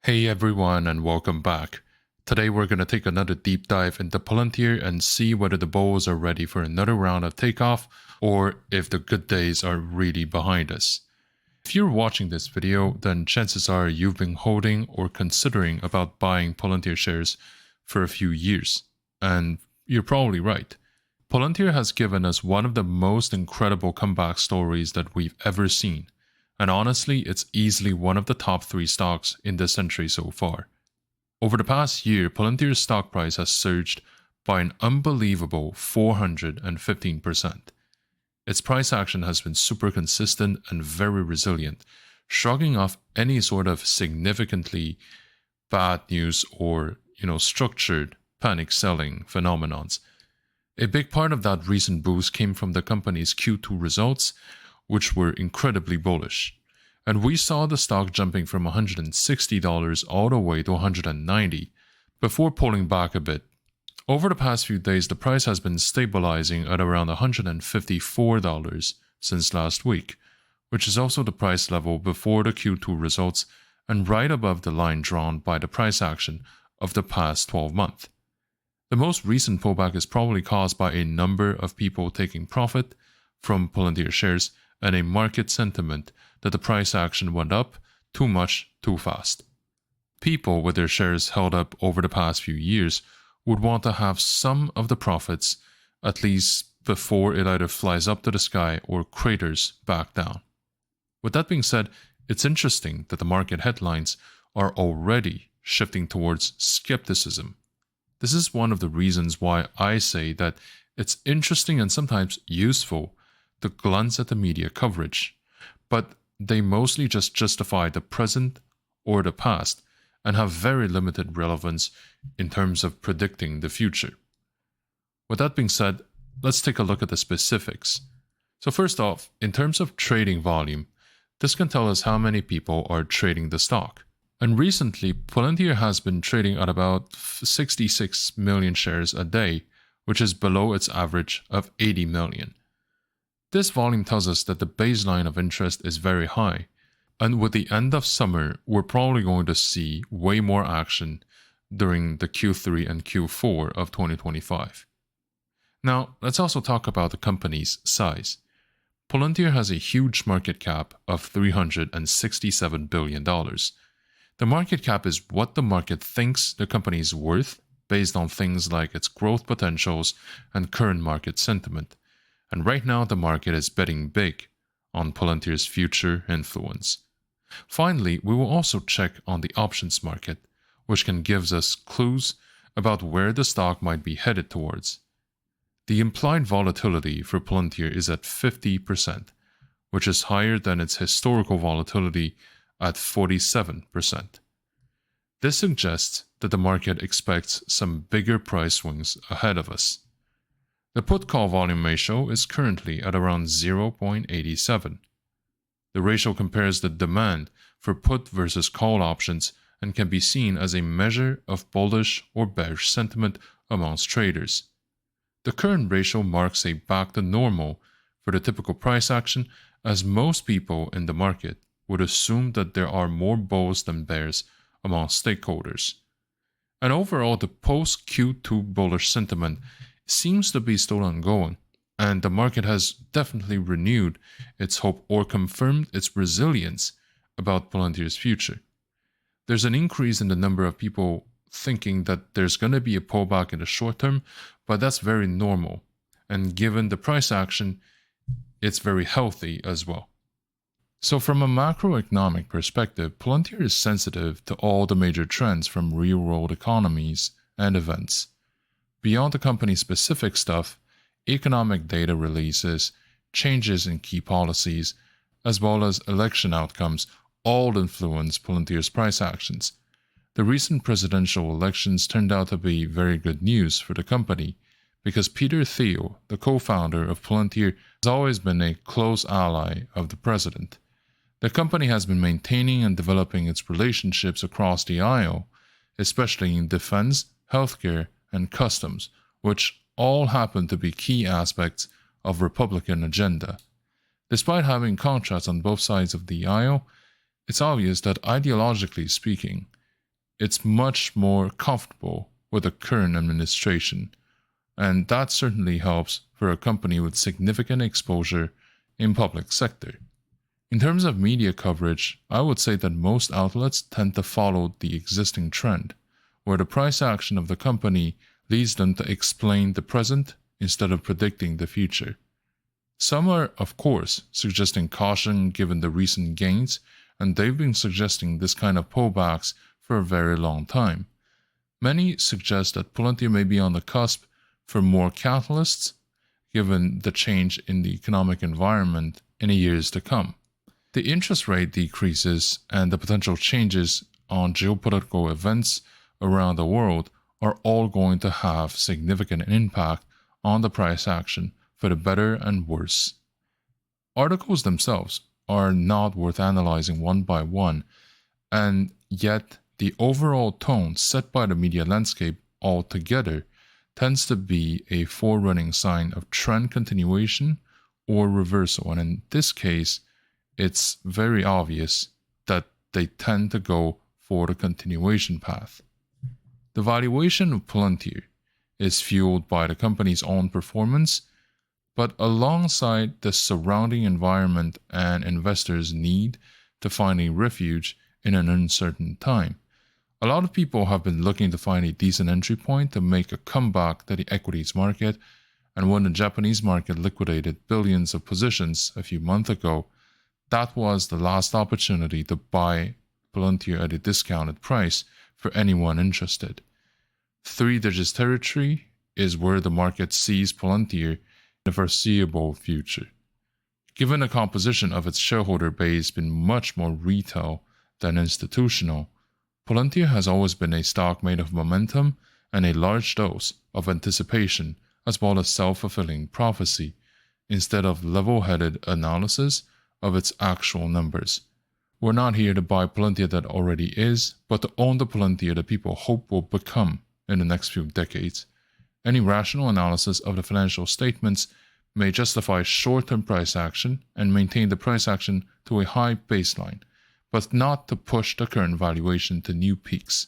Hey everyone and welcome back. Today we're going to take another deep dive into Palantir and see whether the bulls are ready for another round of takeoff or if the good days are really behind us. If you're watching this video, then chances are you've been holding or considering about buying Palantir shares for a few years. And you're probably right. Palantir has given us one of the most incredible comeback stories that we've ever seen. And honestly, it's easily one of the top 3 stocks in this century so far. Over the past year, Palantir's stock price has surged by an unbelievable 415%. Its price action has been super consistent and very resilient, shrugging off any sort of significantly bad news or, structured panic selling phenomenons. A big part of that recent boost came from the company's Q2 results, which were incredibly bullish. And we saw the stock jumping from $160 all the way to $190 before pulling back a bit. Over the past few days, the price has been stabilizing at around $154 since last week, which is also the price level before the Q2 results and right above the line drawn by the price action of the past 12 months. The most recent pullback is probably caused by a number of people taking profit from Palantir shares and a market sentiment that the price action went up too much too fast. People with their shares held up over the past few years would want to have some of the profits at least before it either flies up to the sky or craters back down. With that being said, it's interesting that the market headlines are already shifting towards skepticism. This is one of the reasons why I say that it's interesting and sometimes useful to glance at the media coverage, but they mostly just justify the present or the past and have very limited relevance in terms of predicting the future. With that being said, let's take a look at the specifics. So first off, in terms of trading volume, this can tell us how many people are trading the stock. And recently, Palantir has been trading at about 66 million shares a day, which is below its average of 80 million. This volume tells us that the baseline of interest is very high, and with the end of summer, we're probably going to see way more action during the Q3 and Q4 of 2025. Now, let's also talk about the company's size. Palantir has a huge market cap of $367 billion. The market cap is what the market thinks the company is worth based on things like its growth potentials and current market sentiment. And right now, the market is betting big on Palantir's future influence. Finally, we will also check on the options market, which can give us clues about where the stock might be headed towards. The implied volatility for Palantir is at 50%, which is higher than its historical volatility at 47%. This suggests that the market expects some bigger price swings ahead of us. The put-call volume ratio is currently at around 0.87. The ratio compares the demand for put versus call options and can be seen as a measure of bullish or bearish sentiment amongst traders. The current ratio marks a back to normal for the typical price action, as most people in the market would assume that there are more bulls than bears among stakeholders. And overall, the post-Q2 bullish sentiment seems to be still ongoing, and the market has definitely renewed its hope or confirmed its resilience about Palantir's future. There's an increase in the number of people thinking that there's going to be a pullback in the short term, but that's very normal, and given the price action, it's very healthy as well. So from a macroeconomic perspective, Palantir is sensitive to all the major trends from real-world economies and events. Beyond the company's specific stuff, economic data releases, changes in key policies, as well as election outcomes all influence Palantir's price actions. The recent presidential elections turned out to be very good news for the company because Peter Thiel, the co-founder of Palantir, has always been a close ally of the president. The company has been maintaining and developing its relationships across the aisle, especially in defense, healthcare, and customs, which all happen to be key aspects of Republican agenda. Despite having contrasts on both sides of the aisle, it's obvious that ideologically speaking, it's much more comfortable with the current administration, and that certainly helps for a company with significant exposure in public sector. In terms of media coverage, I would say that most outlets tend to follow the existing trend, where the price action of the company leads them to explain the present instead of predicting the future. Some are, of course, suggesting caution given the recent gains, and they've been suggesting this kind of pullbacks for a very long time. Many suggest that Palantir may be on the cusp for more catalysts, given the change in the economic environment in the years to come. The interest rate decreases and the potential changes on geopolitical events around the world are all going to have significant impact on the price action for the better and worse. Articles themselves are not worth analyzing one by one, and yet the overall tone set by the media landscape altogether tends to be a forerunning sign of trend continuation or reversal, and in this case, it's very obvious that they tend to go for the continuation path. The valuation of Palantir is fueled by the company's own performance, but alongside the surrounding environment and investors' need to find a refuge in an uncertain time. A lot of people have been looking to find a decent entry point to make a comeback to the equities market, and when the Japanese market liquidated billions of positions a few months ago, that was the last opportunity to buy Palantir at a discounted price for anyone interested. 3 digits territory is where the market sees Palantir in the foreseeable future. Given the composition of its shareholder base being much more retail than institutional, Palantir has always been a stock made of momentum and a large dose of anticipation as well as self-fulfilling prophecy, instead of level-headed analysis of its actual numbers. We're not here to buy Palantir that already is, but to own the Palantir that people hope will become in the next few decades. Any rational analysis of the financial statements may justify short-term price action and maintain the price action to a high baseline, but not to push the current valuation to new peaks,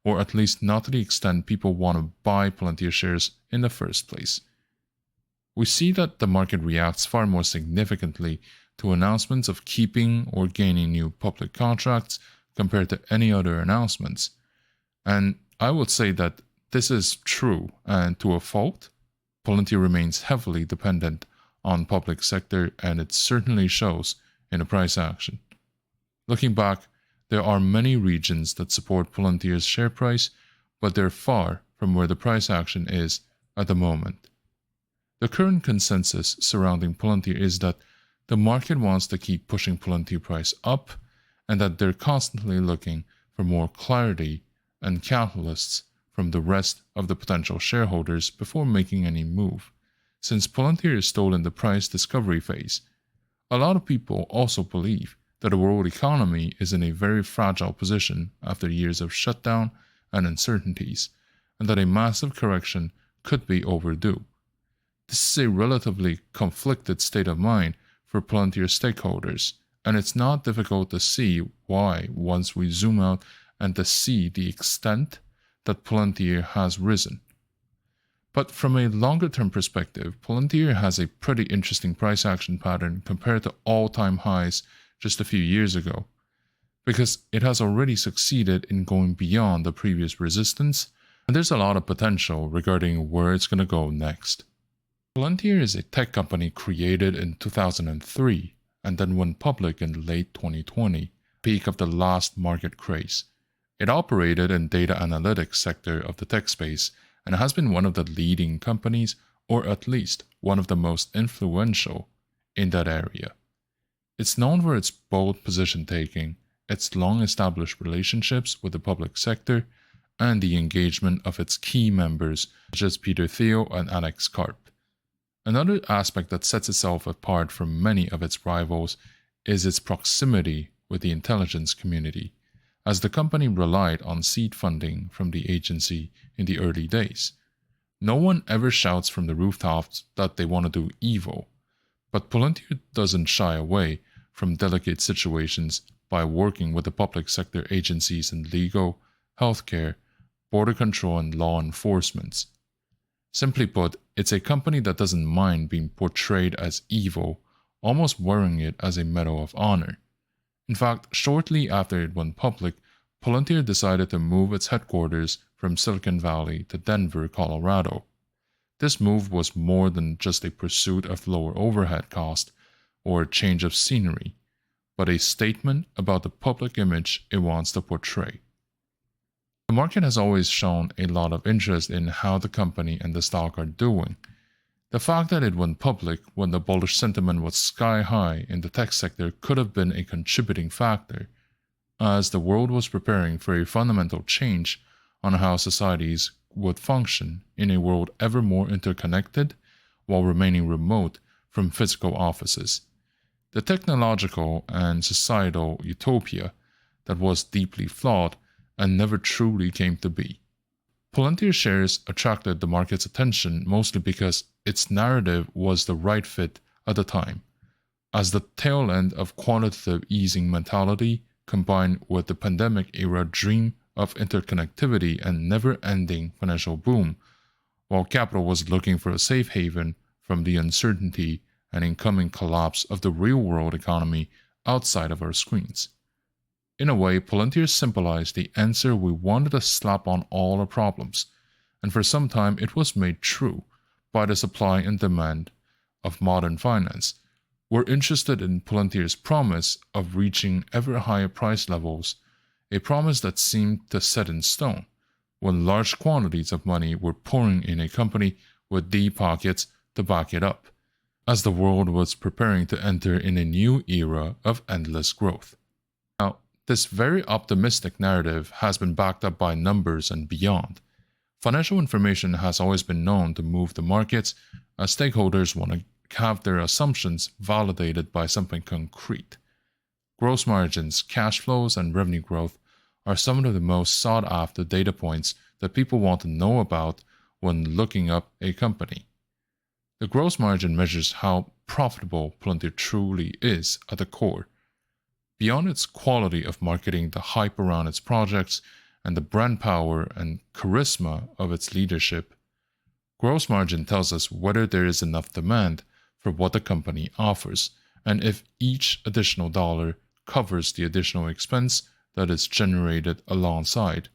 or at least not to the extent people want to buy Palantir shares in the first place. We see that the market reacts far more significantly to announcements of keeping or gaining new public contracts compared to any other announcements. And I would say that this is true, and to a fault, Palantir remains heavily dependent on public sector, and it certainly shows in the price action. Looking back, there are many regions that support Palantir's share price, but they're far from where the price action is at the moment. The current consensus surrounding Palantir is that the market wants to keep pushing Palantir price up, and that they're constantly looking for more clarity and catalysts from the rest of the potential shareholders before making any move. Since Palantir is still in the price discovery phase, a lot of people also believe that the world economy is in a very fragile position after years of shutdown and uncertainties, and that a massive correction could be overdue. This is a relatively conflicted state of mind for Palantir stakeholders, and it's not difficult to see why once we zoom out and to see the extent that Palantir has risen. But from a longer-term perspective, Palantir has a pretty interesting price action pattern compared to all-time highs just a few years ago, because it has already succeeded in going beyond the previous resistance, and there's a lot of potential regarding where it's going to go next. Palantir is a tech company created in 2003 and then went public in late 2020, peak of the last market craze. It operated in data analytics sector of the tech space and has been one of the leading companies, or at least one of the most influential in that area. It's known for its bold position taking, its long-established relationships with the public sector, and the engagement of its key members such as Peter Thiel and Alex Karp. Another aspect that sets itself apart from many of its rivals is its proximity with the intelligence community, as the company relied on seed funding from the agency in the early days. No one ever shouts from the rooftops that they want to do evil, but Palantir doesn't shy away from delicate situations by working with the public sector agencies in legal, healthcare, border control, and law enforcement. Simply put, it's a company that doesn't mind being portrayed as evil, almost wearing it as a medal of honor. In fact, shortly after it went public, Palantir decided to move its headquarters from Silicon Valley to Denver, Colorado. This move was more than just a pursuit of lower overhead cost or a change of scenery, but a statement about the public image it wants to portray. The market has always shown a lot of interest in how the company and the stock are doing. The fact that it went public when the bullish sentiment was sky high in the tech sector could have been a contributing factor, as the world was preparing for a fundamental change on how societies would function in a world ever more interconnected while remaining remote from physical offices. The technological and societal utopia that was deeply flawed and never truly came to be. Palantir shares attracted the market's attention mostly because its narrative was the right fit at the time, as the tail end of quantitative easing mentality combined with the pandemic-era dream of interconnectivity and never-ending financial boom, while capital was looking for a safe haven from the uncertainty and incoming collapse of the real-world economy outside of our screens. In a way, Palantir symbolized the answer we wanted to slap on all our problems, and for some time it was made true by the supply and demand of modern finance. We're interested in Palantir's promise of reaching ever higher price levels, a promise that seemed to set in stone, when large quantities of money were pouring in a company with deep pockets to back it up, as the world was preparing to enter in a new era of endless growth. Now, this very optimistic narrative has been backed up by numbers and beyond. Financial information has always been known to move the markets, as stakeholders want to have their assumptions validated by something concrete. Gross margins, cash flows, and revenue growth are some of the most sought-after data points that people want to know about when looking up a company. The gross margin measures how profitable Pltr truly is at the core. Beyond its quality of marketing, the hype around its projects, and the brand power and charisma of its leadership, gross margin tells us whether there is enough demand for what the company offers, and if each additional dollar covers the additional expense that is generated alongside.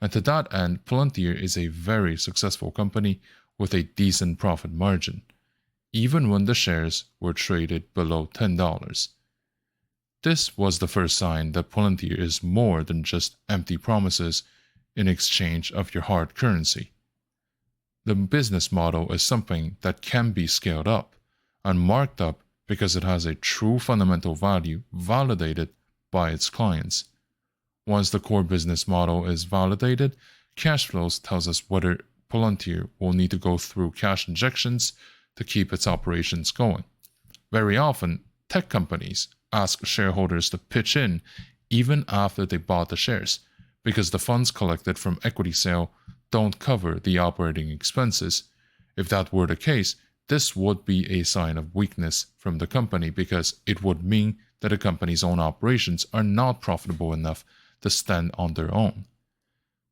And to that end, Palantir is a very successful company with a decent profit margin, even when the shares were traded below $10. This was the first sign that Palantir is more than just empty promises in exchange of your hard currency. The business model is something that can be scaled up and marked up because it has a true fundamental value validated by its clients. Once the core business model is validated, cash flows tells us whether Palantir will need to go through cash injections to keep its operations going. Very often, tech companies ask shareholders to pitch in even after they bought the shares, because the funds collected from equity sale don't cover the operating expenses. If that were the case, this would be a sign of weakness from the company, because it would mean that the company's own operations are not profitable enough to stand on their own.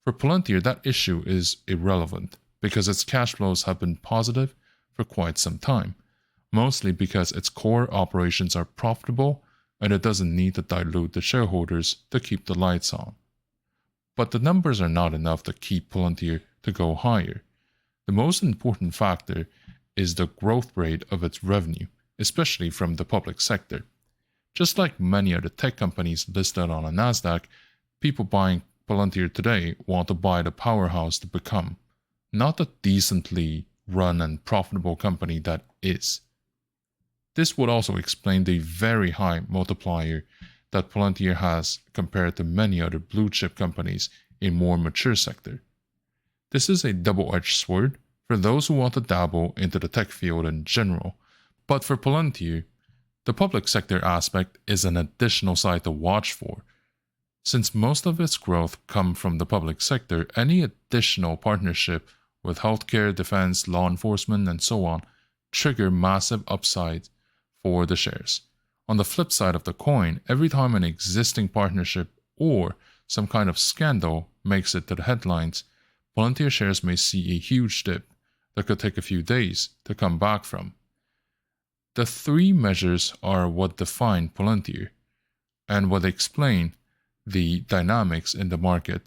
For Palantir, that issue is irrelevant because its cash flows have been positive for quite some time, mostly because its core operations are profitable and it doesn't need to dilute the shareholders to keep the lights on. But the numbers are not enough to keep Palantir to go higher. The most important factor is the growth rate of its revenue, especially from the public sector. Just like many other tech companies listed on a Nasdaq, people buying Palantir today want to buy the powerhouse to become, not the decently run and profitable company that is. This would also explain the very high multiplier that Palantir has compared to many other blue-chip companies in more mature sector. This is a double-edged sword for those who want to dabble into the tech field in general, but for Palantir, the public sector aspect is an additional side to watch for. Since most of its growth comes from the public sector, any additional partnership with healthcare, defense, law enforcement, and so on trigger massive upside for the shares. On the flip side of the coin, every time an existing partnership or some kind of scandal makes it to the headlines, Palantir shares may see a huge dip that could take a few days to come back from. The three measures are what define Palantir and what explain the dynamics in the market.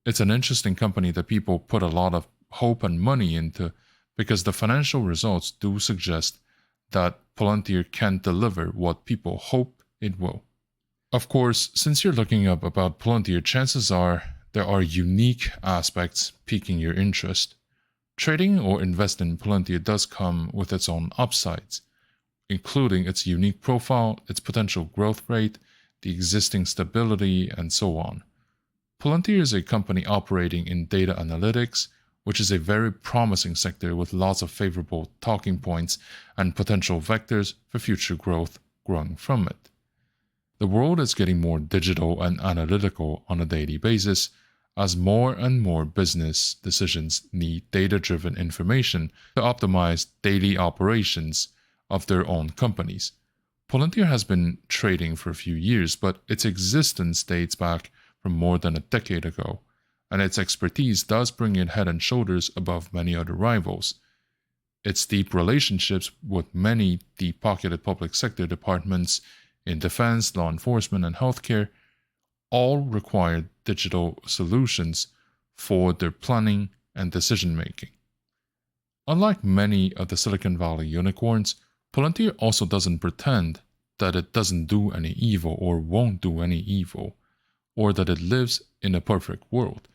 It's an interesting company that people put a lot of hope and money into because the financial results do suggest that Palantir can deliver what people hope it will. Of course, since you're looking up about Palantir, chances are there are unique aspects piquing your interest. Trading or investing in Palantir does come with its own upsides, including its unique profile, its potential growth rate, the existing stability, and so on. Palantir is a company operating in data analytics, which is a very promising sector with lots of favorable talking points and potential vectors for future growth growing from it. The world is getting more digital and analytical on a daily basis as more and more business decisions need data-driven information to optimize daily operations of their own companies. Palantir has been trading for a few years, but its existence dates back from more than a decade ago, and its expertise does bring it head and shoulders above many other rivals. Its deep relationships with many deep-pocketed public sector departments in defense, law enforcement, and healthcare all require digital solutions for their planning and decision-making. Unlike many of the Silicon Valley unicorns, Palantir also doesn't pretend that it doesn't do any evil or won't do any evil, or that it lives in a perfect world.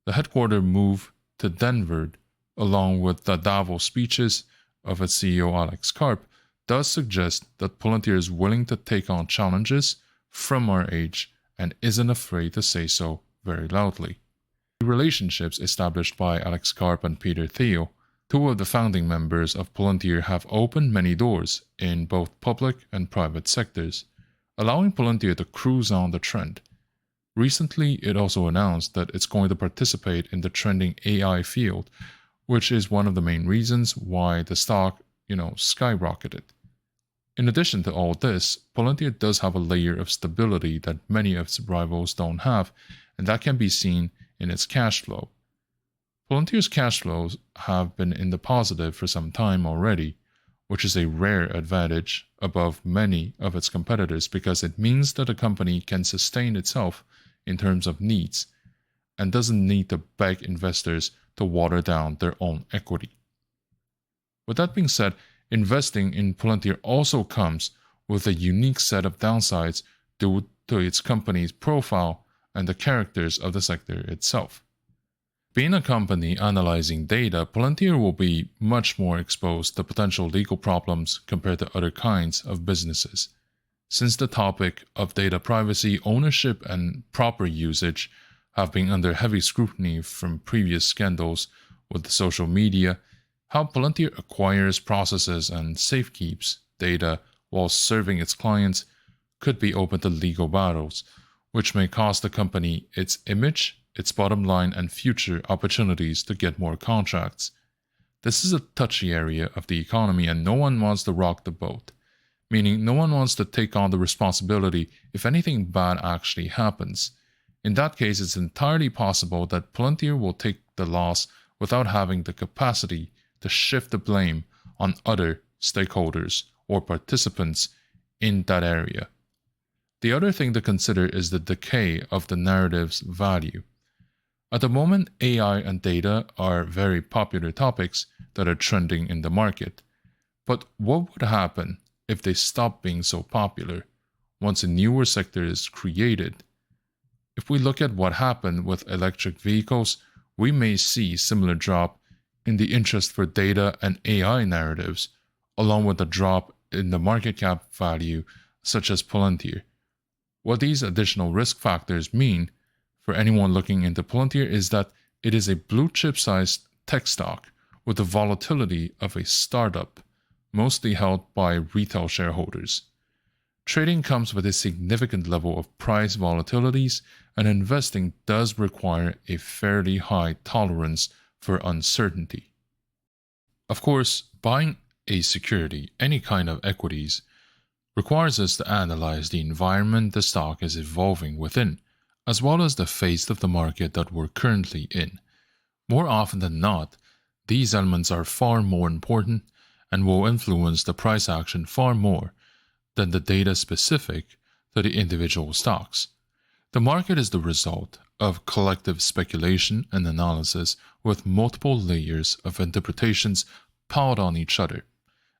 The headquarters move to Denver, along with the Davos speeches of its CEO Alex Karp, does suggest that Palantir is willing to take on challenges from our age and isn't afraid to say so very loudly. The relationships established by Alex Karp and Peter Thiel, two of the founding members of Palantir, have opened many doors in both public and private sectors, allowing Palantir to cruise on the trend. Recently, it also announced that it's going to participate in the trending AI field, which is one of the main reasons why the stock, skyrocketed. In addition to all this, Palantir does have a layer of stability that many of its rivals don't have, and that can be seen in its cash flow. Palantir's cash flows have been in the positive for some time already, which is a rare advantage above many of its competitors because it means that a company can sustain itself in terms of needs and doesn't need to beg investors to water down their own equity. With that being said, investing in Palantir also comes with a unique set of downsides due to its company's profile and the characters of the sector itself. Being a company analyzing data, Palantir will be much more exposed to potential legal problems compared to other kinds of businesses. Since the topic of data privacy, ownership, and proper usage have been under heavy scrutiny from previous scandals with social media, how Palantir acquires, processes, and safekeeps data while serving its clients could be open to legal battles, which may cost the company its image, its bottom line, and future opportunities to get more contracts. This is a touchy area of the economy and no one wants to rock the boat, meaning no one wants to take on the responsibility if anything bad actually happens. In that case, it's entirely possible that Palantir will take the loss without having the capacity to shift the blame on other stakeholders or participants in that area. The other thing to consider is the decay of the narrative's value. At the moment, AI and data are very popular topics that are trending in the market. But what would happen if they stop being so popular once a newer sector is created? If we look at what happened with electric vehicles, we may see similar drop in the interest for data and AI narratives, along with a drop in the market cap value such as Palantir. What these additional risk factors mean for anyone looking into Palantir is that it is a blue chip sized tech stock with the volatility of a startup, mostly held by retail shareholders. Trading comes with a significant level of price volatilities, and investing does require a fairly high tolerance for uncertainty. Of course, buying a security, any kind of equities, requires us to analyze the environment the stock is evolving within, as well as the phase of the market that we're currently in. More often than not, these elements are far more important and will influence the price action far more than the data specific to the individual stocks. The market is the result of collective speculation and analysis with multiple layers of interpretations piled on each other.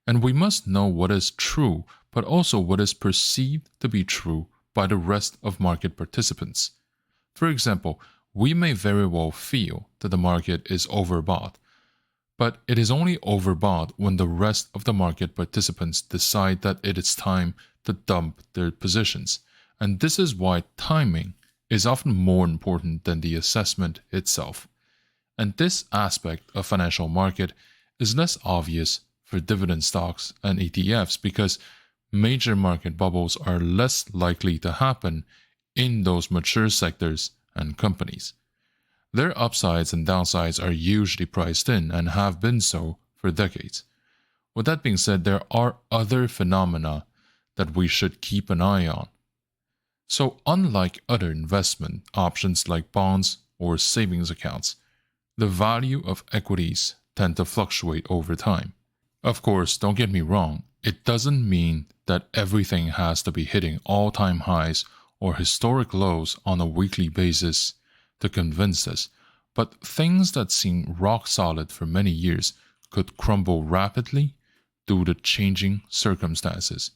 And we must know what is true, but also what is perceived to be true by the rest of market participants. For example, we may very well feel that the market is overbought, but it is only overbought when the rest of the market participants decide that it is time to dump their positions. And this is why timing is often more important than the assessment itself. And this aspect of financial market is less obvious for dividend stocks and ETFs because major market bubbles are less likely to happen in those mature sectors and companies. Their upsides and downsides are usually priced in and have been so for decades. With that being said, there are other phenomena that we should keep an eye on. So unlike other investment options like bonds or savings accounts, the value of equities tend to fluctuate over time. Of course, don't get me wrong, it doesn't mean that everything has to be hitting all-time highs or historic lows on a weekly basis to convince us, but things that seem rock solid for many years could crumble rapidly due to changing circumstances.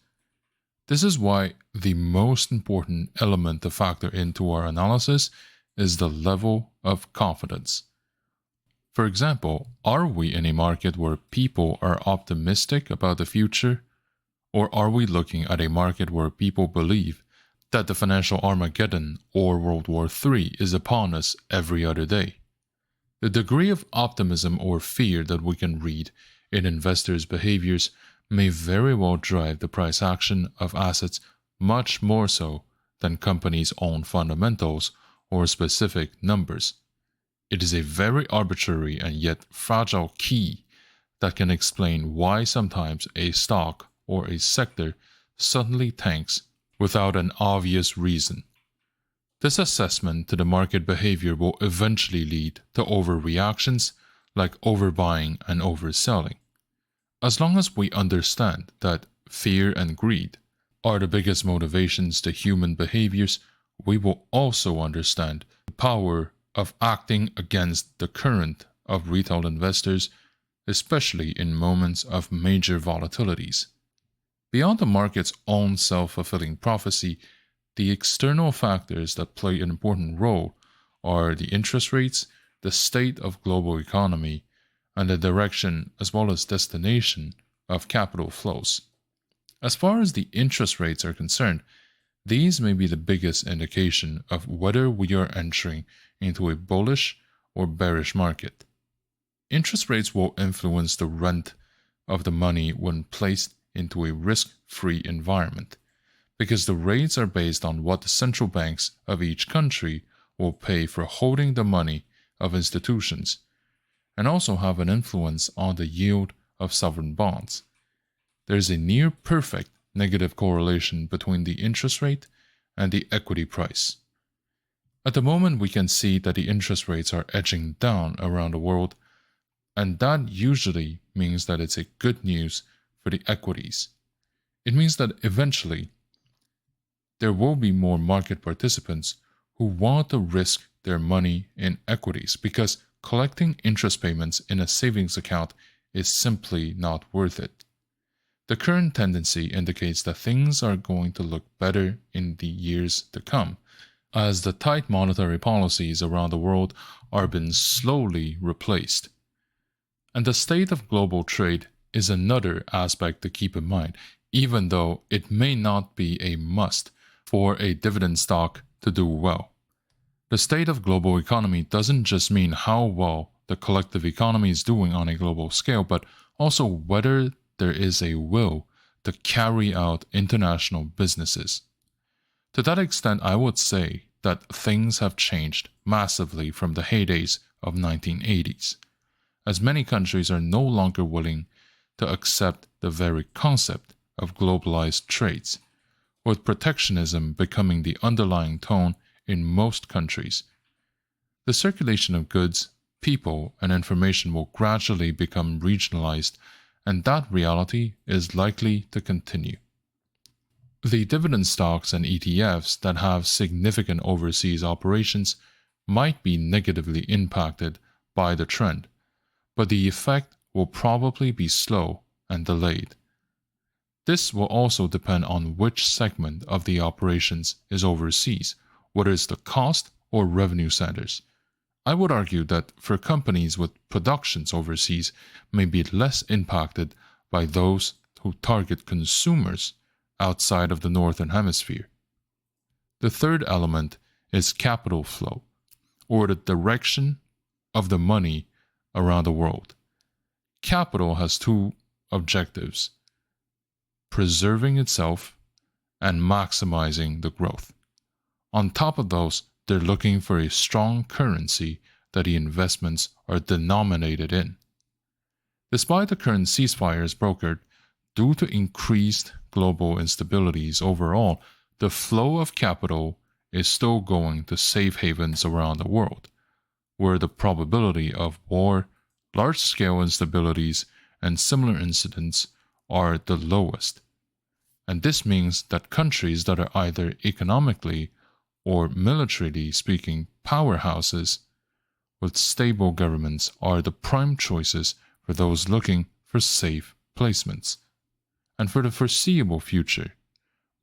This is why the most important element to factor into our analysis is the level of confidence. For example, are we in a market where people are optimistic about the future, or are we looking at a market where people believe that the financial Armageddon or World War III is upon us every other day? The degree of optimism or fear that we can read in investors' behaviors may very well drive the price action of assets much more so than companies' own fundamentals or specific numbers. It is a very arbitrary and yet fragile key that can explain why sometimes a stock or a sector suddenly tanks without an obvious reason. This assessment to the market behavior will eventually lead to overreactions like overbuying and overselling. As long as we understand that fear and greed are the biggest motivations to human behaviors, we will also understand the power of acting against the current of retail investors, especially in moments of major volatilities. Beyond the market's own self-fulfilling prophecy, the external factors that play an important role are the interest rates, the state of global economy, and the direction as well as destination of capital flows. As far as the interest rates are concerned, these may be the biggest indication of whether we are entering into a bullish or bearish market. Interest rates will influence the rent of the money when placed into a risk-free environment, because the rates are based on what the central banks of each country will pay for holding the money of institutions, and also have an influence on the yield of sovereign bonds. There is a near-perfect negative correlation between the interest rate and the equity price. At the moment, we can see that the interest rates are edging down around the world, and that usually means that it's a good news for the equities. It means that eventually there will be more market participants who want to risk their money in equities because collecting interest payments in a savings account is simply not worth it. The current tendency indicates that things are going to look better in the years to come, as the tight monetary policies around the world are being slowly replaced. And the state of global trade is another aspect to keep in mind, even though it may not be a must for a dividend stock to do well. The state of global economy doesn't just mean how well the collective economy is doing on a global scale, but also whether there is a will to carry out international businesses. To that extent, I would say that things have changed massively from the heydays of 1980s, as many countries are no longer willing to accept the very concept of globalized trades, with protectionism becoming the underlying tone in most countries. The circulation of goods, people, and information will gradually become regionalized, and that reality is likely to continue. The dividend stocks and ETFs that have significant overseas operations might be negatively impacted by the trend, but the effect will probably be slow and delayed. This will also depend on which segment of the operations is overseas, whether it's the cost or revenue centers. I would argue that for companies with productions overseas may be less impacted by those who target consumers outside of the Northern Hemisphere. The third element is capital flow, or the direction of the money around the world. Capital has two objectives: preserving itself and maximizing the growth. On top of those, they're looking for a strong currency that the investments are denominated in. Despite the current ceasefires brokered, due to increased global instabilities overall, the flow of capital is still going to safe havens around the world, where the probability of war, large-scale instabilities, and similar incidents are the lowest. And this means that countries that are either economically or militarily speaking powerhouses with stable governments are the prime choices for those looking for safe placements. And for the foreseeable future,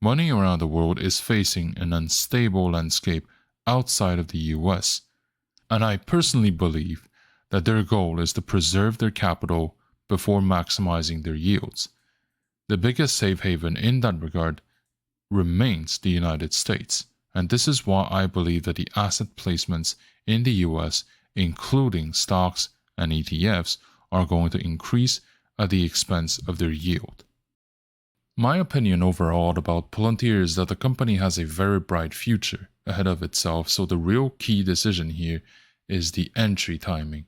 money around the world is facing an unstable landscape outside of the US, and I personally believe that their goal is to preserve their capital before maximizing their yields. The biggest safe haven in that regard remains the United States, and this is why I believe that the asset placements in the US, including stocks and ETFs, are going to increase at the expense of their yield. My opinion overall about Palantir is that the company has a very bright future ahead of itself, so the real key decision here is the entry timing.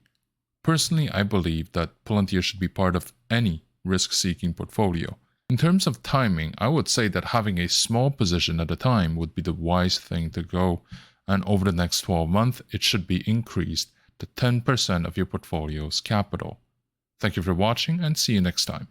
Personally, I believe that Palantir should be part of any risk-seeking portfolio. In terms of timing, I would say that having a small position at a time would be the wise thing to go, and over the next 12 months, it should be increased to 10% of your portfolio's capital. Thank you for watching, and see you next time.